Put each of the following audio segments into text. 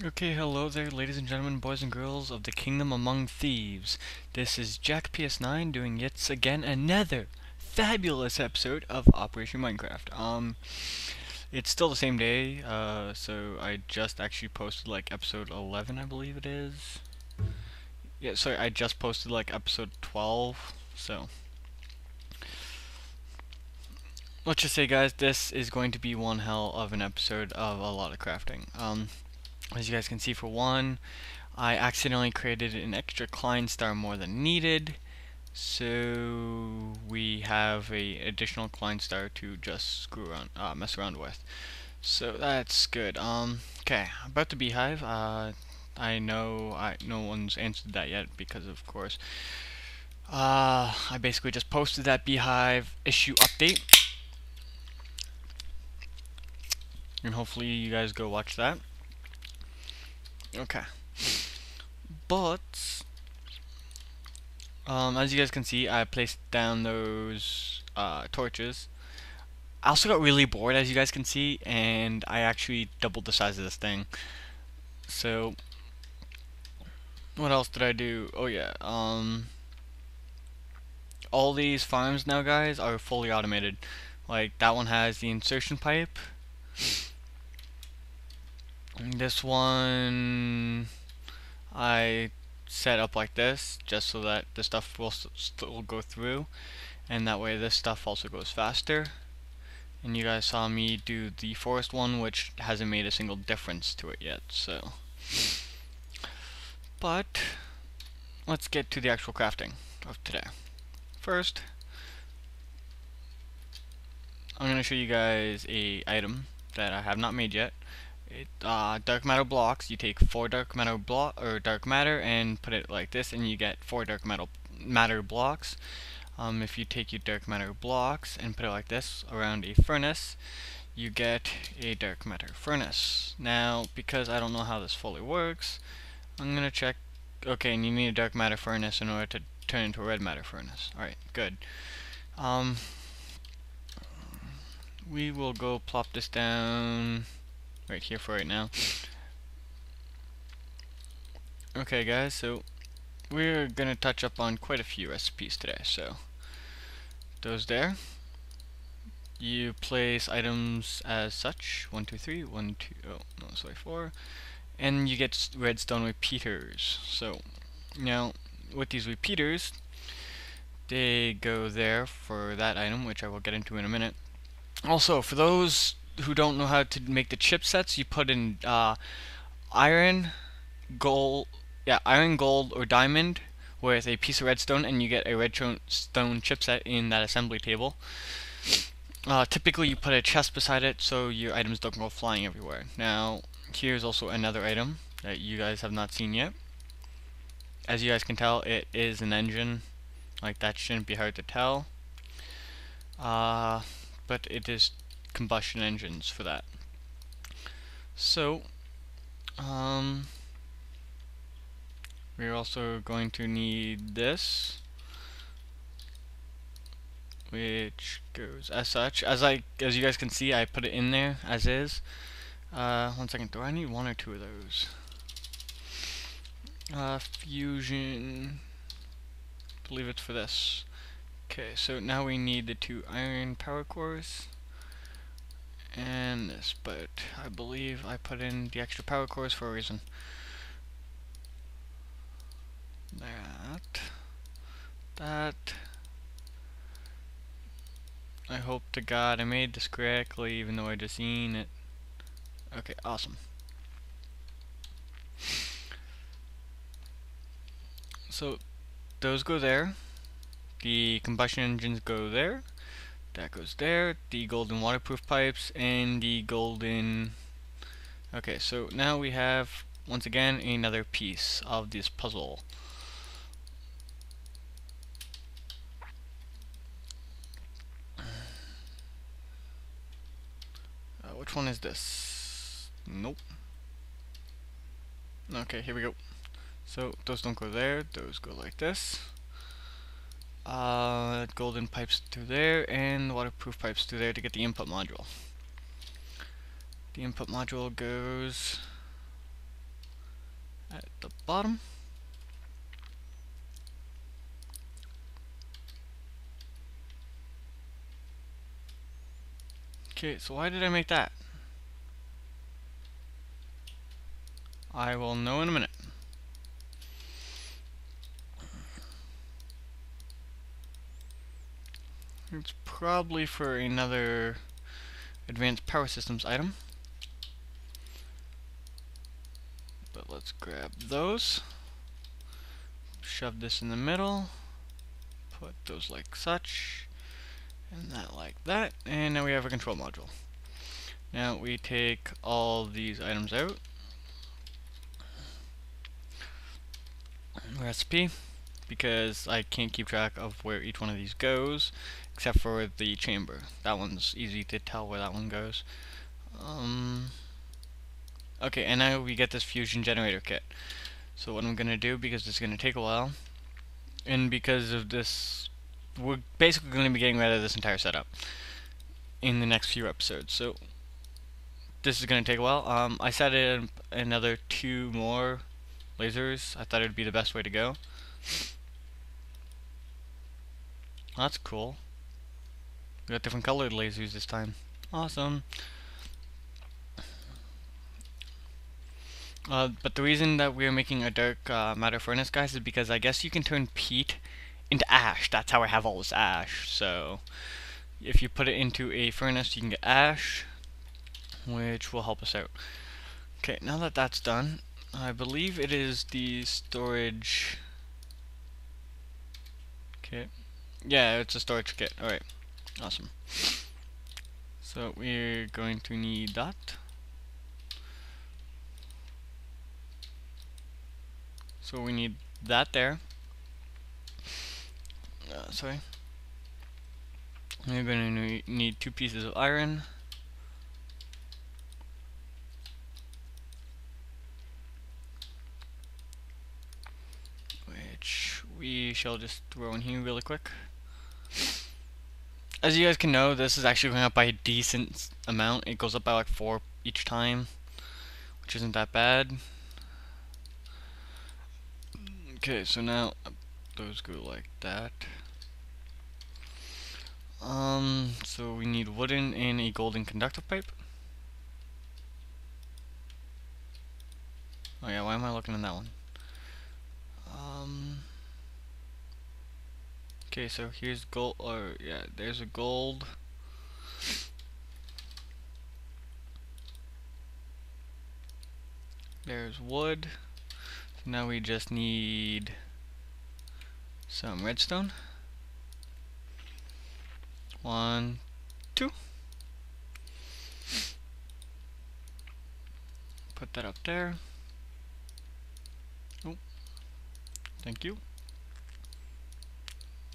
Okay, hello there, ladies and gentlemen, boys and girls of the Kingdom Among Thieves. This is Jack PS9 doing yet again another fabulous episode of Operation Minecraft. It's still the same day, so I just actually posted like episode 11, I believe it is. Yeah, sorry, I just posted like episode 12, so. Let's just say, guys, this is going to be one hell of an episode of a lot of crafting. As you guys can see, for one, I accidentally created an extra Klein star more than needed, so we have a additional Klein star to just screw around, mess around with. So that's good. Okay, about the beehive. I know no one's answered that yet because, of course, I basically just posted that beehive issue update, and hopefully you guys go watch that. Okay, but as you guys can see, I placed down those torches. I also got really bored, as you guys can see, and I actually doubled the size of this thing. So, what else did I do? Oh yeah, all these farms now, guys, are fully automated. Like, that one has the insertion pipe. This one I set up like this, just so that the stuff will still go through, and that way this stuff also goes faster. And you guys saw me do the forest one, which hasn't made a single difference to it yet, so. But, let's get to the actual crafting of today. First, I'm going to show you guys a item that I have not made yet. Dark matter blocks. You take 4 dark matter and put it like this, and you get 4 dark matter blocks. If you take your dark matter blocks and put it like this around a furnace, you get a dark matter furnace. Now, because I don't know how this fully works, I'm gonna check. Okay, and you need a dark matter furnace in order to turn into a red matter furnace. Alright, good. We will go plop this down right here for right now. Okay, guys, so we're gonna touch up on quite a few recipes today. So, those there. You place items as such. 1, 2, 3. 1, 2. Oh, no, sorry, 4. And you get redstone repeaters. So, now, with these repeaters, they go there for that item, which I will get into in a minute. Also, for those who don't know how to make the chipsets, you put in iron, gold, iron, gold, or diamond with a piece of redstone, and you get a redstone chipset in that assembly table. Typically, you put a chest beside it so your items don't go flying everywhere. Now, here's also another item that you guys have not seen yet. As you guys can tell, it is an engine. Like, that shouldn't be hard to tell. But it is combustion engines for that. So, we're also going to need this, which goes as such. As you guys can see, I put it in there as is. 1 second, do I need 1 or 2 of those? Fusion, I believe it's for this. Okay, so now we need the 2 iron power cores and this, but I believe I put in the extra power cores for a reason. That. I hope to God I made this correctly, even though I just seen it. Okay, awesome. So, those go there. The combustion engines go there. That goes there. The golden waterproof pipes and the golden... Okay, so now we have, once again, another piece of this puzzle. Which one is this? Nope. Okay, here we go. So, those don't go there, those go like this. Golden pipes through there, and waterproof pipes through there to get the input module. The input module goes at the bottom. Okay, so why did I make that? I will know in a minute. It's probably for another advanced power systems item. But let's grab those. Shove this in the middle. Put those like such. And that like that. And now we have a control module. Now we take all these items out. Recipe. Because I can't keep track of where each one of these goes, except for the chamber. That one's easy to tell where that one goes. Okay, and now we get this fusion generator kit. So what I'm gonna do, because it's gonna take a while, and because of this, we're basically gonna be getting rid of this entire setup in the next few episodes. So this is gonna take a while. I set in another 2 more lasers. I thought it'd be the best way to go. That's cool. We got different colored lasers this time. Awesome. But the reason that we're making a dark matter furnace, guys, is because I guess you can turn peat into ash. That's how I have all this ash. So if you put it into a furnace, you can get ash, which will help us out. Okay, now that that's done, I believe it is the storage kit. Yeah, it's a storage kit. Alright, awesome. So we're going to need that. So we need that there. Sorry. We're going to need 2 pieces of iron. Which we shall just throw in here really quick. As you guys can know, this is actually going up by a decent amount. It goes up by like 4 each time, which isn't that bad. Okay, so now those go like that. So we need wooden and a golden conductive pipe. Oh yeah, why am I looking in that one? Okay, so here's gold, or yeah, there's a gold. There's wood. So now we just need some redstone. 1, 2. Put that up there. Oh, thank you.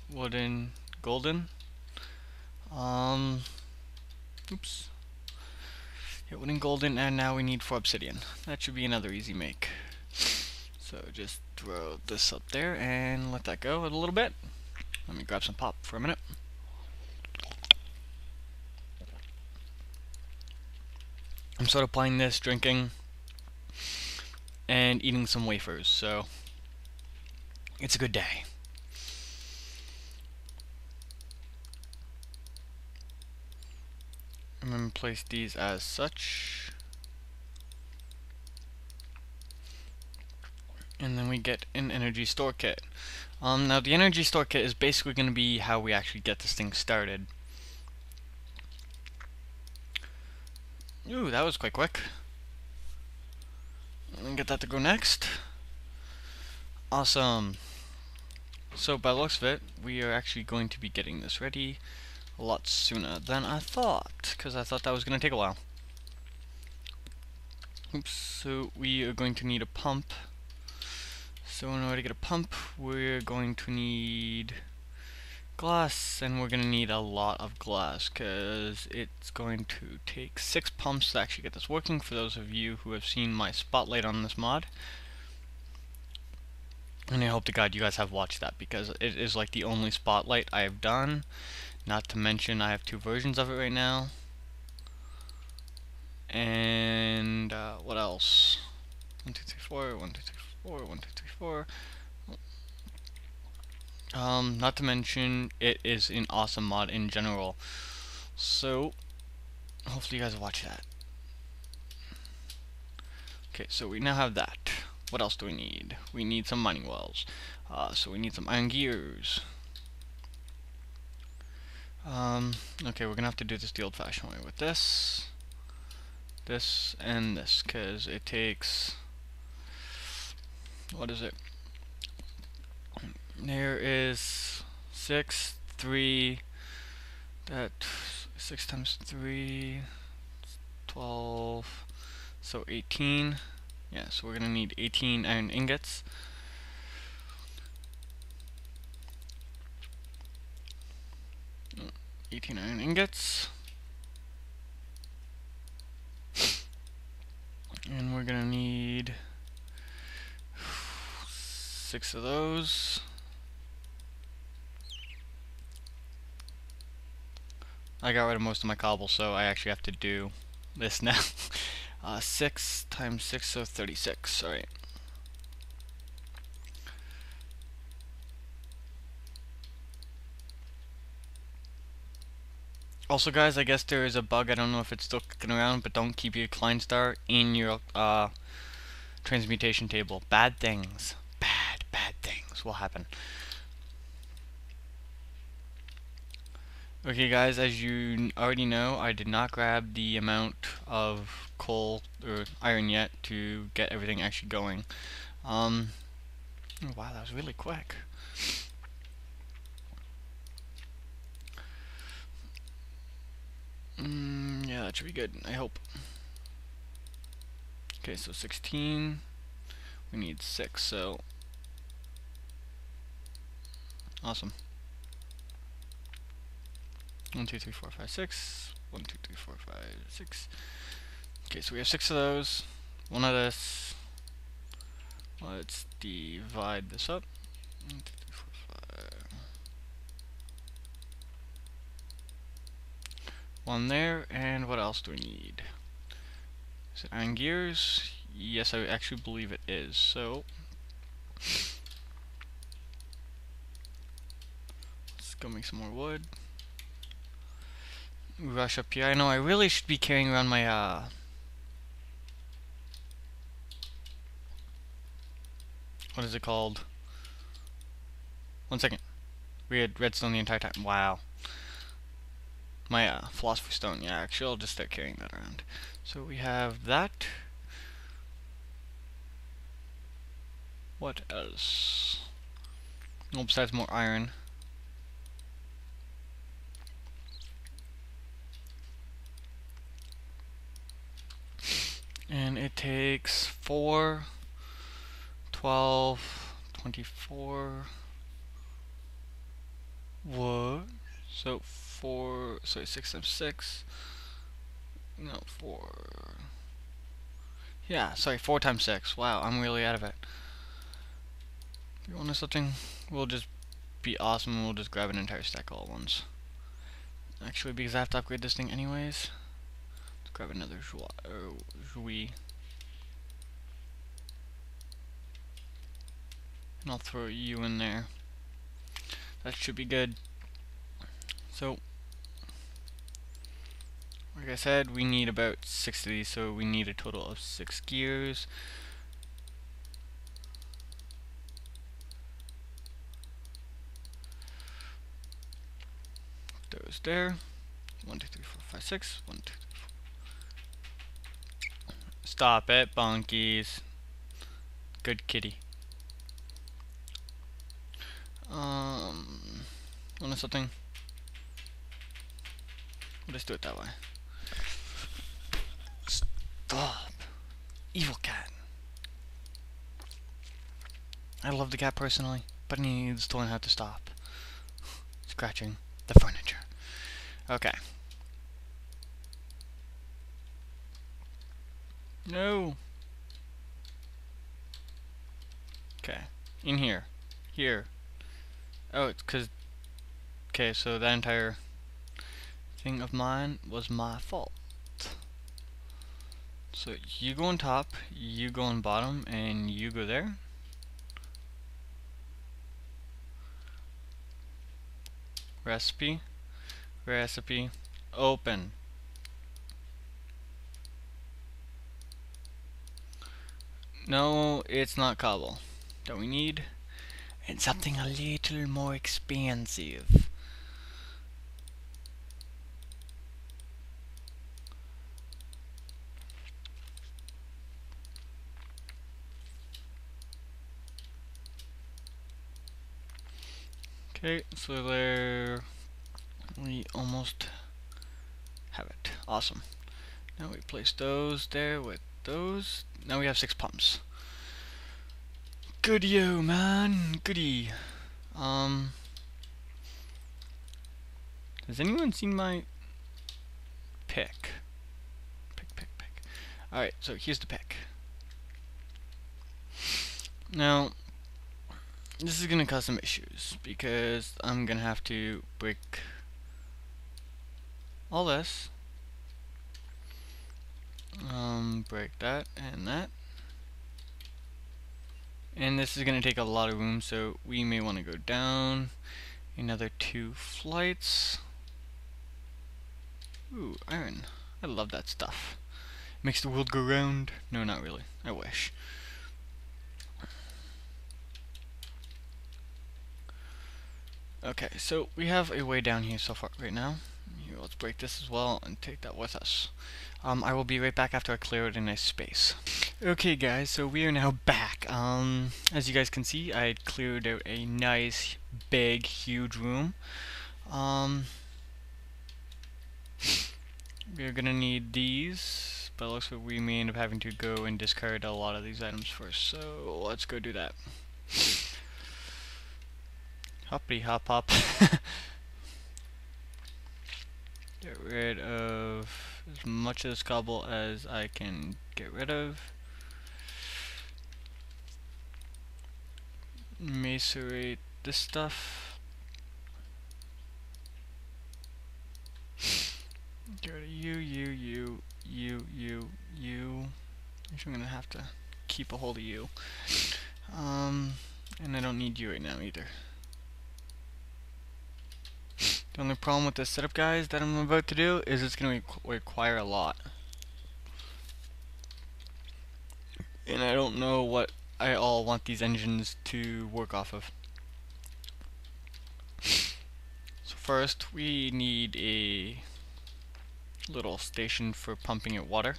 Wooden, golden. Oops. Yeah, wooden, golden, and now we need 4 obsidian. That should be another easy make. So just throw this up there and let that go a little bit. Let me grab some pop for a minute. I'm sort of playing this, drinking, and eating some wafers, so it's a good day. I'm going to place these as such. And then we get an energy store kit. Now the energy store kit is basically going to be how we actually get this thing started. Ooh, that was quite quick. Let me get that to go next. Awesome. So by the looks of it, we are actually going to be getting this ready a lot sooner than I thought, because I thought that was going to take a while. Oops, so we are going to need a pump. So in order to get a pump, we're going to need glass, and we're going to need a lot of glass, because it's going to take 6 pumps to actually get this working, for those of you who have seen my spotlight on this mod. And I hope to God you guys have watched that, because it is like the only spotlight I have done. Not to mention I have 2 versions of it right now. And what else? 1, 2, 3, 4, 1, 2, 3, 4, 1, 2, 3, 4. Not to mention, it is an awesome mod in general. So, hopefully you guys watch that. Okay, so we now have that. What else do we need? We need some mining wells. So we need some iron gears. Okay, we're gonna have to do this the old-fashioned way with this, and this, because it takes, what is it? There is 6, 3, that 6 times 3, 12, so 18. Yeah, so we're gonna need 18 iron ingots. And we're gonna need 6 of those. I got rid of most of my cobble, so I actually have to do this now. 6 times 6, so 36. Alright. Also, guys, I guess there is a bug. I don't know if it's still kicking around, but don't keep your Klein star in your transmutation table. Bad things. Bad things will happen. Okay, guys, as you already know, I did not grab the amount of coal or iron yet to get everything actually going. Oh, wow, that was really quick. Yeah, that should be good, I hope. Okay, so 16. We need 6, so awesome. 1, 2, 3, 4, 5, 6. 1, 2, 3, 4, 5, 6. Okay, so we have 6 of those. 1 of this. Let's divide this up. 1, 2, 3, 4, 5. 1 there, and what else do we need? Is it iron gears? Yes, I actually believe it is. So let's go make some more wood. Rush up here. I know I really should be carrying around my what is it called? 1 second. We had redstone the entire time. Wow. My philosopher's stone. Yeah, actually I'll just start carrying that around. So we have that. What else? Well, besides more iron. And it takes 4, 12, 24. What? So 4, sorry, 6 times 6. No, 4. Yeah, sorry, 4 times 6. Wow, I'm really out of it. If you want something, we'll just be awesome and we'll just grab an entire stack all at once. Actually, because I have to upgrade this thing anyways. Let's grab another Jouy. And I'll throw you in there. That should be good. So, like I said, we need about 6 of these, so we need a total of 6 gears. Those there. 1, 2, 3, 4, 5, 6. 1, 2, 3, 4. Stop it, bonkies. Good kitty. Want something? We'll just do it that way. Stop. Evil cat. I love the cat personally, but he needs to learn how to stop scratching the furniture. Okay. No. Okay. In here. Here. Oh, it's because... Okay, so that entire thing of mine was my fault. So you go on top, you go on bottom, and you go there. recipe, recipe, open. No, it's not cobble that we need. And something a little more expensive. Okay, so there we almost have it. Awesome. Now we place those there with those. Now we have 6 pumps. Goody-o, man. Goody. Has anyone seen my pick? Pick. Alright, so here's the pick. Now, this is gonna cause some issues because I'm gonna have to break all this. Break that and that. And this is gonna take a lot of room, so we may want to go down another 2 flights. Ooh, iron. I love that stuff. Makes the world go round. No, not really. I wish. Okay, so we have a way down here so far right now. Here, let's break this as well and take that with us. I will be right back after I clear out a nice space. Okay guys, so we are now back. As you guys can see, I cleared out a nice, big, huge room. We're gonna need these, but it looks like we may end up having to go and discard a lot of these items first, so let's go do that. Hoppity hop hop. Get rid of as much of this cobble as I can get rid of. Macerate this stuff. Get rid of you. I'm gonna have to keep a hold of you. And I don't need you right now either. The only problem with this setup, guys, that I'm about to do is it's going to require a lot. And I don't know what I all want these engines to work off of. So first, we need a little station for pumping out water.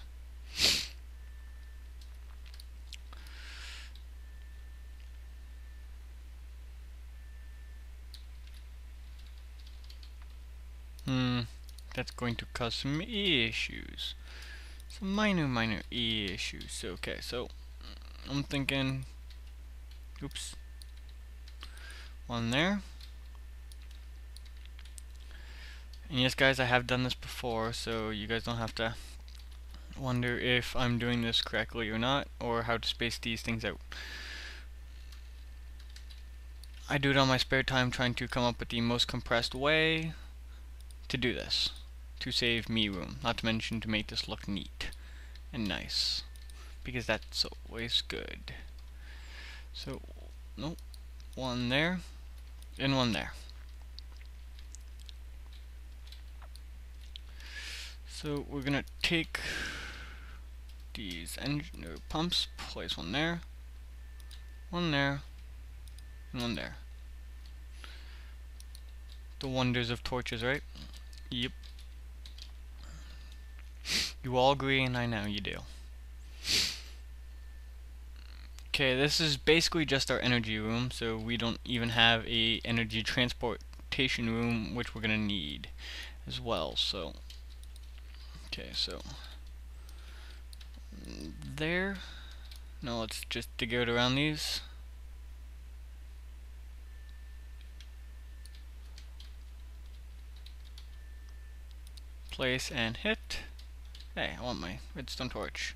That's going to cause some issues. Some minor issues. Okay, so I'm thinking, oops, one there. And yes guys, I have done this before, so you guys don't have to wonder if I'm doing this correctly or not, or how to space these things out. I do it on my spare time trying to come up with the most compressed way to do this, to save me room, not to mention to make this look neat and nice, because that's always good. So, nope, one there, and one there. So we're gonna take these engine pumps, place one there, and one there. The wonders of torches, right? Yep. You all agree, and I know you do. Okay, this is basically just our energy room, so we don't even have a energy transportation room, which we're gonna need as well. So, okay, so there. No, let's just dig out around these. Place and hit. Hey, I want my redstone torch.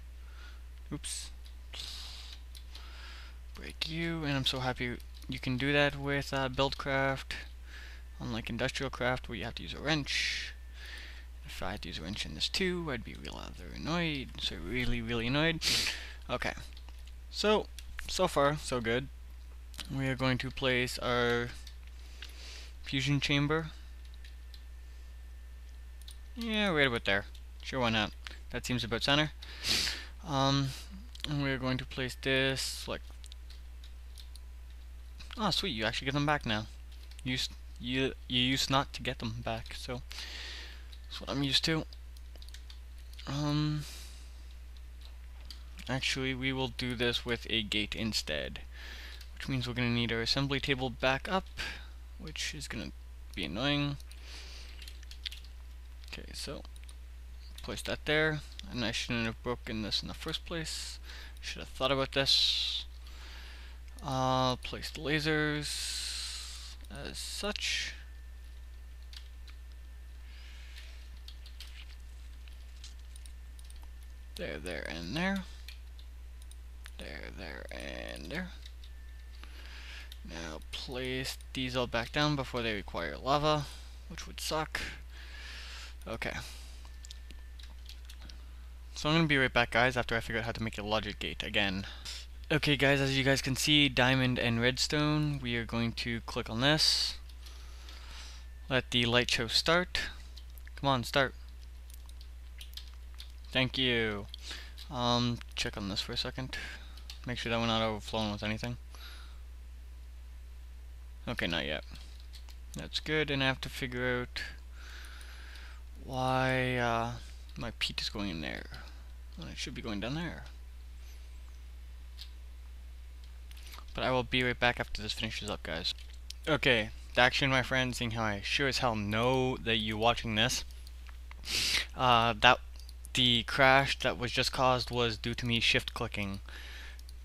Oops. Break you, and I'm so happy you can do that with Buildcraft. Unlike Industrial Craft, where you have to use a wrench. If I had to use a wrench in this too, I'd be rather annoyed. So really annoyed. Okay. So far, so good. We are going to place our fusion chamber Yeah, right about there. Sure, why not? That seems about center. And we're going to place this like. Oh, sweet! You actually get them back now. You used not to get them back, so that's what I'm used to. Actually, we will do this with a gate instead, which means we're going to need our assembly table back up, which is going to be annoying. Okay, so place that there, and I shouldn't have broken this in the first place. Should have thought about this. Place the lasers as such. There, there, and there. There, there, and there. Now place these all back down before they require lava, which would suck. Okay. So I'm going to be right back, guys, after I figure out how to make a logic gate again. Okay, guys, as you guys can see, diamond and redstone, we are going to click on this. Let the light show start. Come on, start. Thank you. Check on this for a second. Make sure that we're not overflowing with anything. Okay, not yet. That's good, and I have to figure out why my peat is going in there when it should be going down there. But I will be right back after this finishes up, guys. Okay, Daction, my friend, seeing how I sure as hell know that you're watching this. That the crash that was just caused was due to me shift clicking,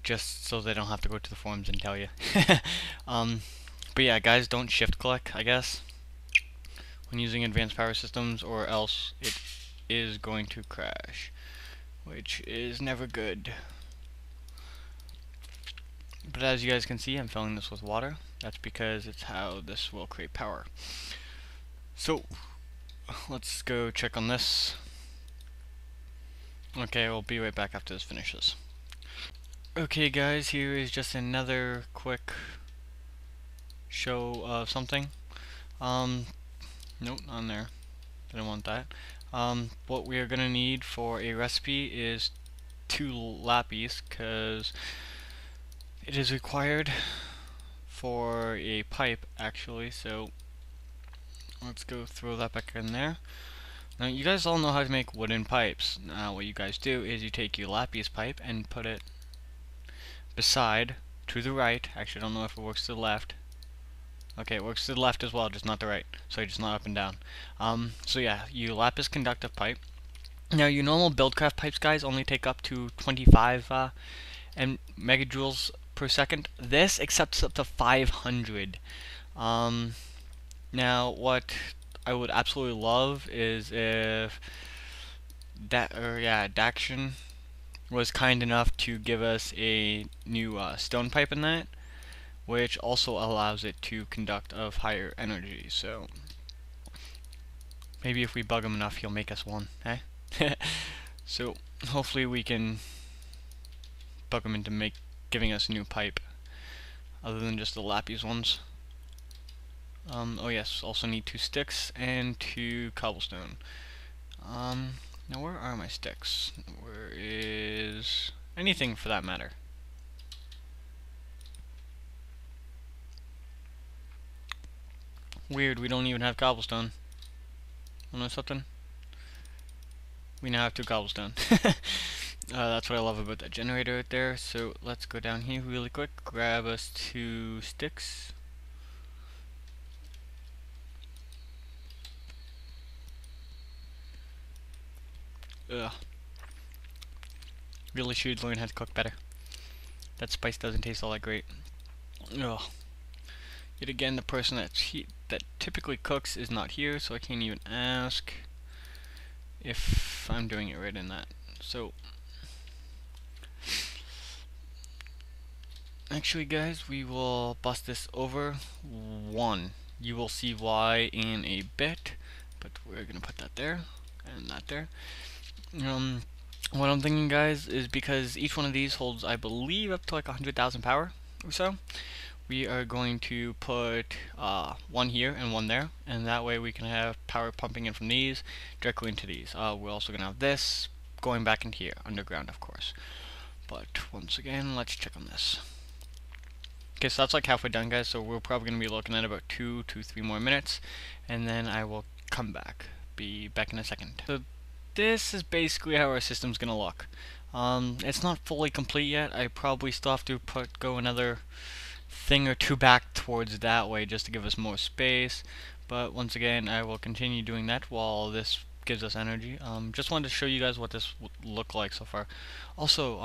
just so they don't have to go to the forums and tell you. But yeah, guys, don't shift click, I guess, when using advanced power systems, or else it is going to crash, which is never good. But as you guys can see, I'm filling this with water. That's because it's how this will create power. So let's go check on this. Okay, we'll be right back after this finishes. Okay, guys, here is just another quick show of something. Nope, not on there. Didn't want that. What we are gonna need for a recipe is 2 lapis, because it is required for a pipe, actually. So let's go throw that back in there. Now, you guys all know how to make wooden pipes. Now, what you guys do is you take your lapis pipe and put it beside, to the right. Actually, I don't know if it works to the left. Okay, it works to the left as well, just not the right. So just not up and down. So yeah, you lapis conductive pipe. Now, your normal buildcraft pipes, guys, only take up to 25 megajoules per second. This accepts up to 500. Now, what I would absolutely love is if Daction was kind enough to give us a new stone pipe in that, which also allows it to conduct of higher energy. So maybe if we bug him enough, he'll make us one, eh? So hopefully we can bug him into giving us a new pipe, other than just the lapis ones. Oh yes, also need 2 sticks and 2 cobblestone. Now where are my sticks? Where is anything for that matter? Weird, we don't even have cobblestone. You know something? We now have 2 cobblestone. That's what I love about that generator right there. So let's go down here really quick, grab us 2 sticks. Ugh. Really should learn how to cook better. That spice doesn't taste all that great. Ugh. Yet again, the person that typically cooks is not here, so I can't even ask if I'm doing it right in that. So, actually, guys, we will bust this over 1. You will see why in a bit, but we're gonna put that there and that there. What I'm thinking, guys, is because each one of these holds, I believe, up to like 100,000 power or so, we are going to put one here and one there, and that way we can have power pumping in from these directly into these. We're also going to have this going back into here, underground of course. But once again, let's check on this. Okay, so that's like halfway done, guys, so we're probably going to be looking at about 2 to 3 more minutes, and then I will come back. Be back in a second. So this is basically how our system's going to look. It's not fully complete yet. I probably still have to go another thing or two back towards that way just to give us more space, but once again I will continue doing that while this gives us energy. Just wanted to show you guys what this would look like so far. Also,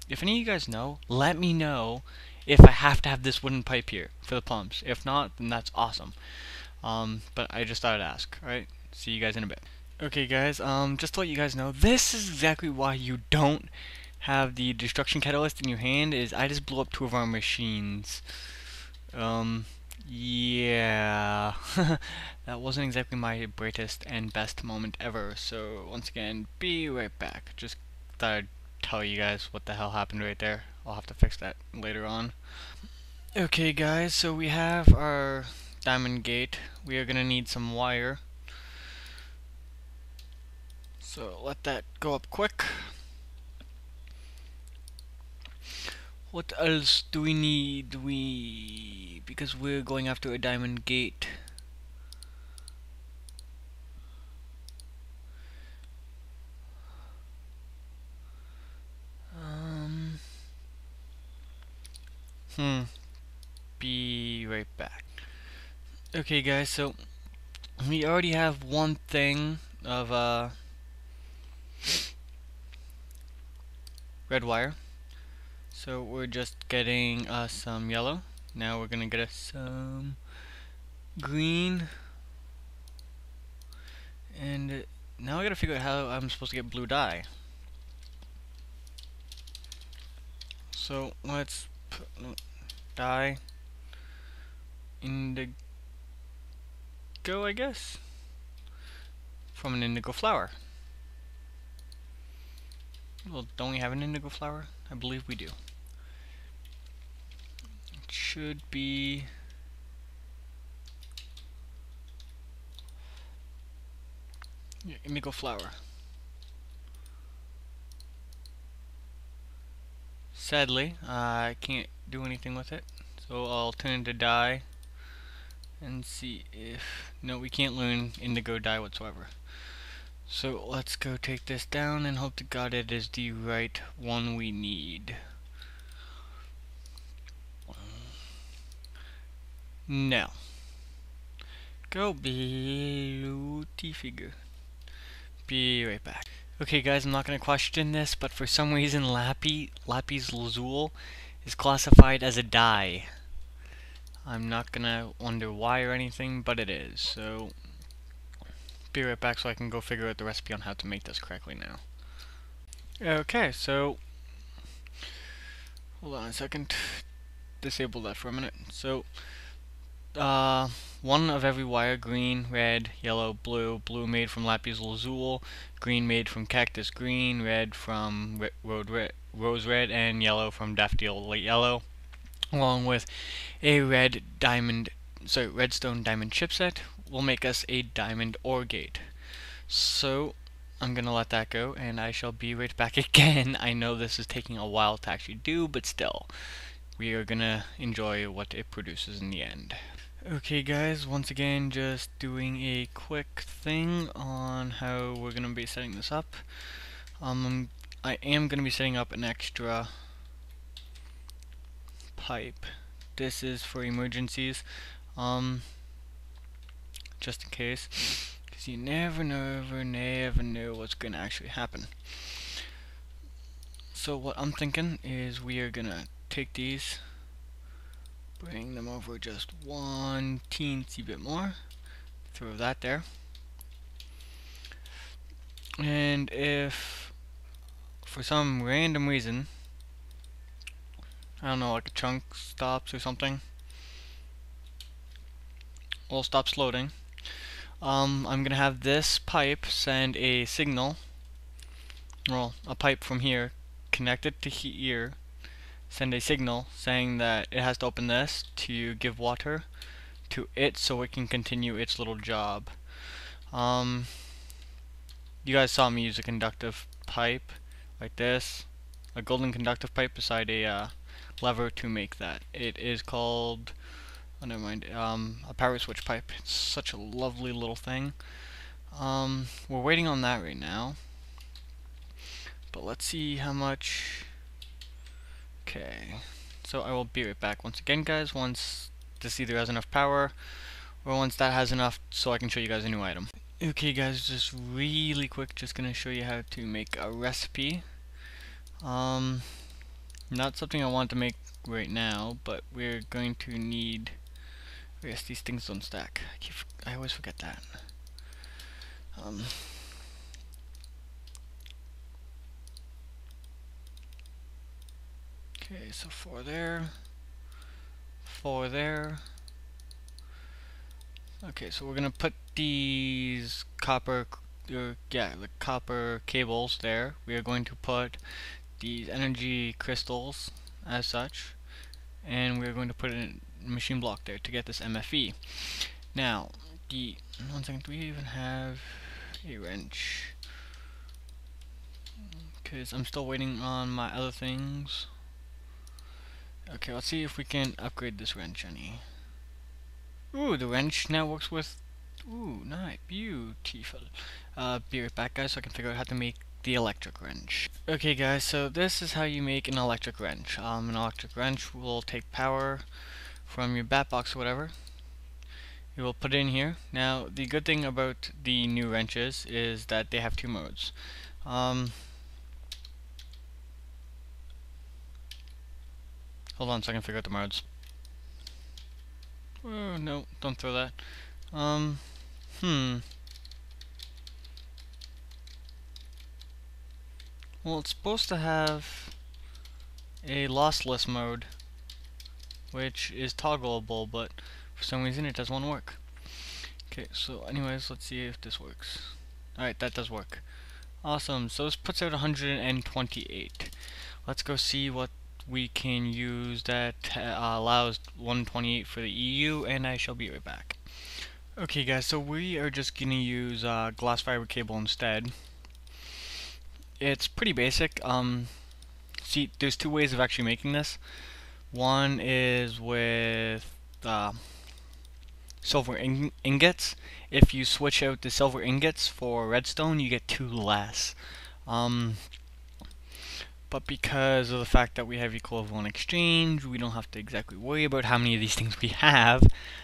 if any of you guys know, let me know if I have to have this wooden pipe here for the pumps. If not, then that's awesome. But I just thought I'd ask. Alright, see you guys in a bit. Okay guys, just to let you guys know, this is exactly why you don't have the destruction catalyst in your hand. Is I just blew up 2 of our machines. Yeah. That wasn't exactly my brightest and best moment ever, so once again, be right back. Just thought I'd tell you guys what the hell happened right there. I'll have to fix that later on. Okay guys, so we have our diamond gate. We are gonna need some wire. So let that go up quick. What else do we need? Because we're going after a diamond gate. Be right back. Okay guys, so we already have one thing of red wire. So we're just getting some yellow. Now we're gonna get us some green. And now I gotta figure out how I'm supposed to get blue dye. So let's put dye indigo, I guess, from an indigo flower. Well, don't we have an indigo flower? I believe we do. It should be indigo flower. Sadly, I can't do anything with it, so I'll turn into dye and see if... No, we can't learn indigo dye whatsoever. So let's go take this down and hope to God it is the right one we need. No. Go beauty figure. Be right back. Okay guys, I'm not going to question this, but for some reason lapis lazuli is classified as a dye. I'm not going to wonder why or anything, but it is. So be right back so I can go figure out the recipe on how to make this correctly now. Okay, so hold on a second. Disable that for a minute. So one of every wire: green, red, yellow, blue. Blue made from lapis lazuli, green made from cactus green, red from rose red, and yellow from daffodil light yellow, along with a redstone diamond chipset will make us a diamond ore gate. So I'm gonna let that go and I shall be right back again. I know this is taking a while to actually do, but still, we are gonna enjoy what it produces in the end. Okay guys, once again just doing a quick thing on how we're gonna be setting this up. I am gonna be setting up an extra pipe. This is for emergencies, just in case, because you never know what's gonna actually happen. So what I'm thinking is we are gonna take these, bring them over just one teensy bit more, throw that there, and if for some random reason, I don't know, like a chunk stops or something, or stops loading, I'm gonna have this pipe send a signal, well, a pipe from here connected to here, send a signal saying that it has to open this to give water to it so it can continue its little job. You guys saw me use a conductive pipe like this, a golden conductive pipe beside a lever to make that. It is called, oh never mind, a power switch pipe. It's such a lovely little thing. We're waiting on that right now, but let's see how much. Okay, so I will be right back once again, guys, once this either has enough power or once that has enough so I can show you guys a new item. Okay guys, just really quick, just gonna show you how to make a recipe. Not something I want to make right now, but we're going to need, I guess these things don't stack. I always forget that. Okay, so 4 there, 4 there. Okay, so we're gonna put these copper, the copper cables there. We are going to put these energy crystals as such, and we're going to put a machine block there to get this MFE. Now, one second, do we even have a wrench? Because I'm still waiting on my other things. Okay, let's see if we can upgrade this wrench any. Ooh, the wrench now works with, ooh, nice, beautiful. Be right back, guys, so I can figure out how to make the electric wrench. Okay guys, so this is how you make an electric wrench. An electric wrench will take power from your bat box or whatever. You will put it in here. Now the good thing about the new wrenches is that they have 2 modes. Hold on so I can figure out the modes. Oh no, don't throw that. Well, it's supposed to have a lossless mode, which is toggleable, but for some reason it doesn't want to work. Okay, so anyways, let's see if this works. Alright, that does work. Awesome, so this puts out 128. Let's go see what we can use that allows 128 for the EU, and I shall be right back. Okay guys, so we are just going to use glass fiber cable instead. It's pretty basic. See, there's 2 ways of actually making this. One is with silver ingots. If you switch out the silver ingots for redstone, you get 2 less. But because of the fact that we have equivalent exchange, we don't have to exactly worry about how many of these things we have,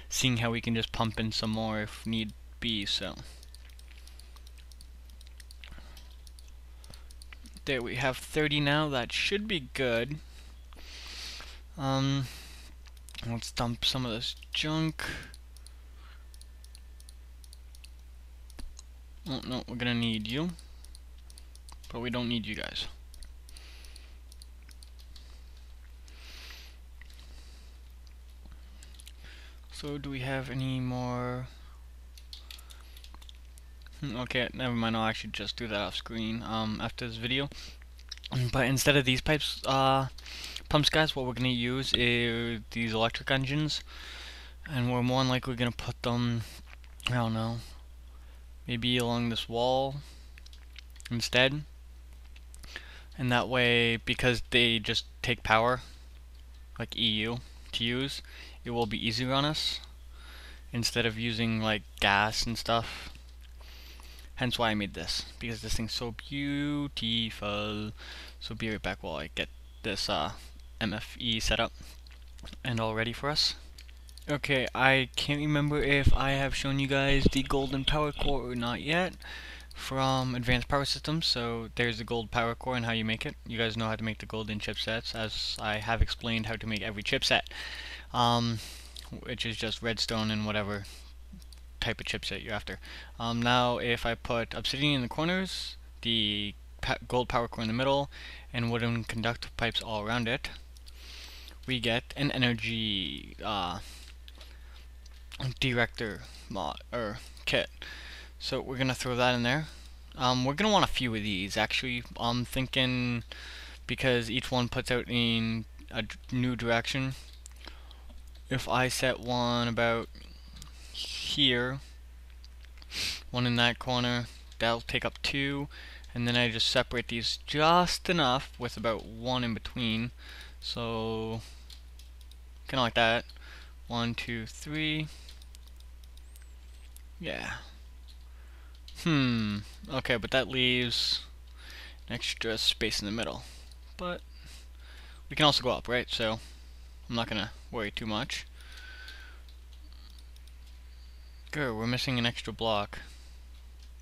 seeing how we can just pump in some more if need be. So there we have 30 now. That should be good. Let's dump some of this junk. Oh no, we're gonna need you, but we don't need you guys. So do we have any more? Okay, never mind, I'll actually just do that off screen after this video. But instead of these pumps guys, what we're going to use is these electric engines, and we're more than likely going to put them, I don't know, maybe along this wall instead. And that way, because they just take power, like EU, to use, it will be easier on us, instead of using like gas and stuff. Hence why I made this, because this thing's so beautiful. So be right back while I get this MFE set up and all ready for us. Okay, I can't remember if I have shown you guys the golden power core or not yet from Advanced Power Systems. So there's the gold power core and how you make it. You guys know how to make the golden chipsets, as I have explained how to make every chipset, which is just redstone and whatever type of chipset you're after. Now if I put obsidian in the corners, the gold power core in the middle, and wooden conductive pipes all around it, we get an energy director mod or kit. So we're gonna throw that in there. We're gonna want a few of these actually. I'm thinking, because each one puts out in a new direction. If I set one about here, one in that corner, that'll take up 2, and then I just separate these just enough with about 1 in between. So kind of like that. 1, 2, 3. Yeah. Okay, but that leaves an extra space in the middle. But we can also go up, right? So I'm not gonna worry too much. Good, we're missing an extra block.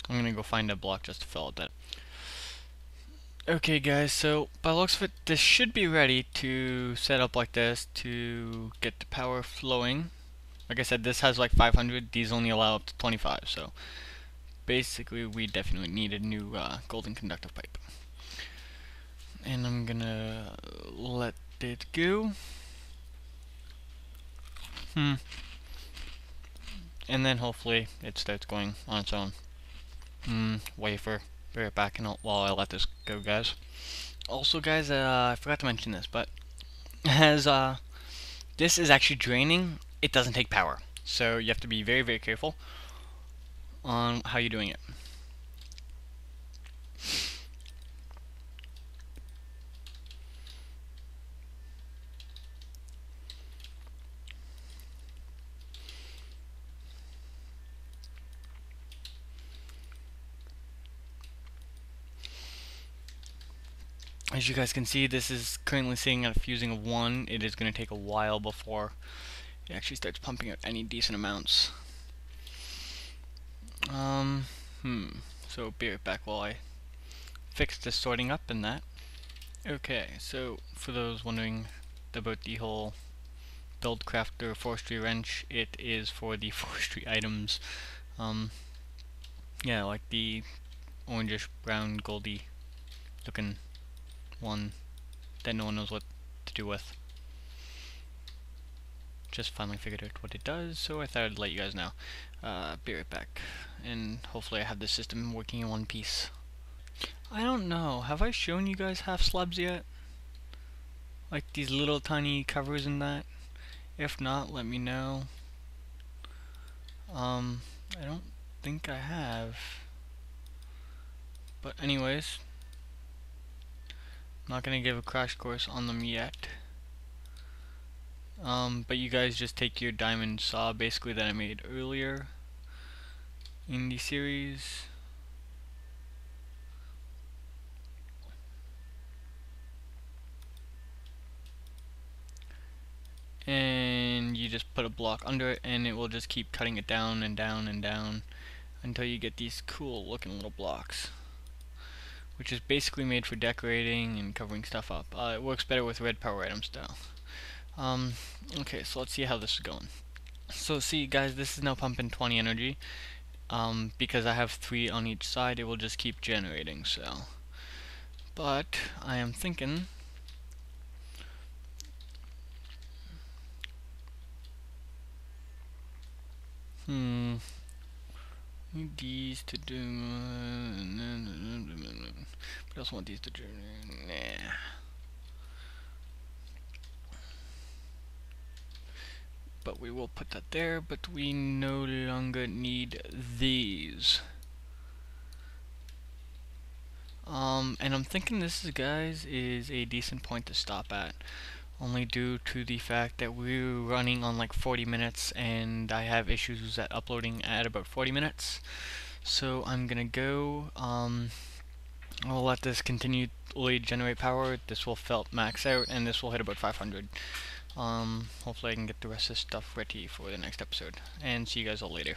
I'm gonna go find a block just to fill out that. Okay guys, so by the looks of it, this should be ready to set up like this to get the power flowing. Like I said, this has like 500, these only allow up to 25, so basically we definitely need a new golden conductive pipe. And I'm gonna let it go. And then hopefully it starts going on its own. Wafer. Be right back while I let this go, guys. Also, guys, I forgot to mention this, but as this is actually draining, it doesn't take power. So you have to be very, very careful on how you're doing it. As you guys can see, this is currently sitting at a fusing of 1. It is going to take a while before it actually starts pumping out any decent amounts. So be right back while I fix this sorting up and that. Okay, so for those wondering about the whole build crafter forestry wrench, it is for the forestry items. Yeah, like the orangish brown goldy looking one that no one knows what to do with. Just finally figured out what it does, so I thought I'd let you guys know. Be right back, and hopefully I have the system working in one piece. I don't know, have I shown you guys half slabs yet? Like these little tiny covers in that? If not, let me know. I don't think I have. But anyways, I'm not gonna give a crash course on them yet. But you guys just take your diamond saw basically that I made earlier in the series. And you just put a block under it and it will just keep cutting it down and down and down until you get these cool looking little blocks, which is basically made for decorating and covering stuff up. It works better with red power items though. Okay, so let's see how this is going. So see guys, this is now pumping 20 energy. Because I have 3 on each side, it will just keep generating, so. But I am thinking need these to do. But I also want these to do. Nah. But we will put that there, but we no longer need these. And I'm thinking this is, guys, is a decent point to stop at. Only due to the fact that we're running on like 40 minutes and I have issues at uploading at about 40 minutes. So I'm gonna go, I'll let this continually generate power. This will max out and this will hit about 500. Hopefully I can get the rest of this stuff ready for the next episode. And see you guys all later.